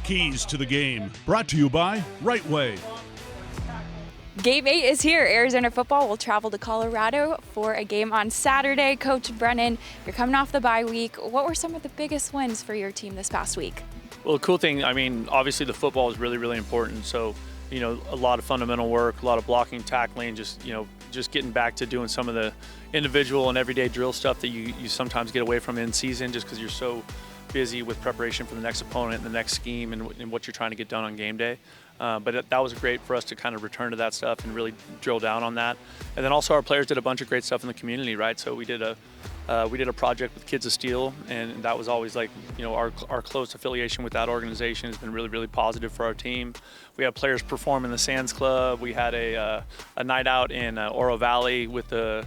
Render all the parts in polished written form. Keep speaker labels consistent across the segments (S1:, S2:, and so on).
S1: Keys to the game, brought to you by Right Way.
S2: Game 8 is here. Arizona football will travel to Colorado for a game on Saturday. Coach Brennan, you're coming off the bye week. What were some of the biggest wins for your team this past week?
S3: Well, the cool thing, obviously the football is really, really important. So, a lot of fundamental work, a lot of blocking, tackling, just getting back to doing some of the individual and everyday drill stuff that you sometimes get away from in season just because you're so busy with preparation for the next opponent and the next scheme and what you're trying to get done on game day. But that was great for us to kind of return to that stuff and really drill down on that. And then also our players did a bunch of great stuff in the community, right? So we did a project with Kids of Steel, and that was always our close affiliation with that organization has been really, really positive for our team. We had players perform in the Sands Club. We had a night out in Oro Valley with the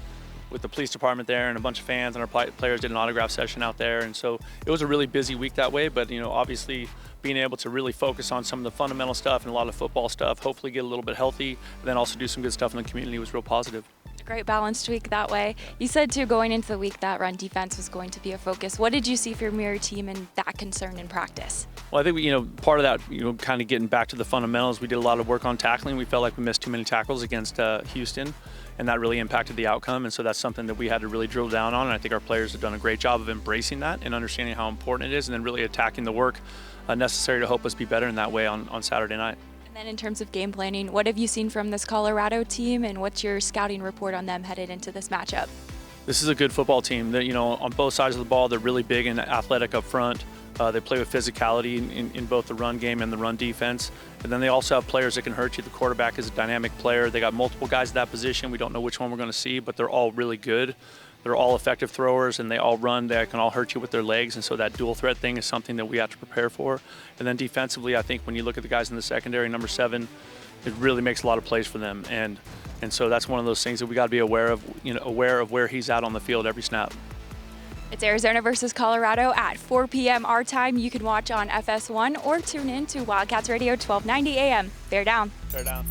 S3: police department there and a bunch of fans, and our players did an autograph session out there. And so it was a really busy week that way, but obviously being able to really focus on some of the fundamental stuff and a lot of football stuff, hopefully get a little bit healthy, and then also do some good stuff in the community was real positive.
S2: Great balanced week that way. You said too going into the week that run defense was going to be a focus. What did you see from your team and that concern in practice?
S3: Well, I think part of that, kind of getting back to the fundamentals, we did a lot of work on tackling. We felt like we missed too many tackles against Houston, and that really impacted the outcome. And so that's something that we had to really drill down on. And I think our players have done a great job of embracing that and understanding how important it is, and then really attacking the work necessary to help us be better in that way on Saturday night.
S2: And then in terms of game planning, what have you seen from this Colorado team, and what's your scouting report on them headed into this matchup?
S3: This is a good football team. That on both sides of the ball, they're really big and athletic up front. They play with physicality in both the run game and the run defense. And then they also have players that can hurt you. The quarterback is a dynamic player. They got multiple guys at that position. We don't know which one we're going to see, but they're all really good. They're all effective throwers, and they all run. They can all hurt you with their legs, and so that dual threat thing is something that we have to prepare for. And then defensively, I think when you look at the guys in the secondary, number 7, it really makes a lot of plays for them. And so that's one of those things that we got to be aware of where he's at on the field every snap.
S2: It's Arizona versus Colorado at 4 p.m. our time. You can watch on FS1 or tune in to Wildcats Radio 1290 AM. Bear down.
S3: Bear down.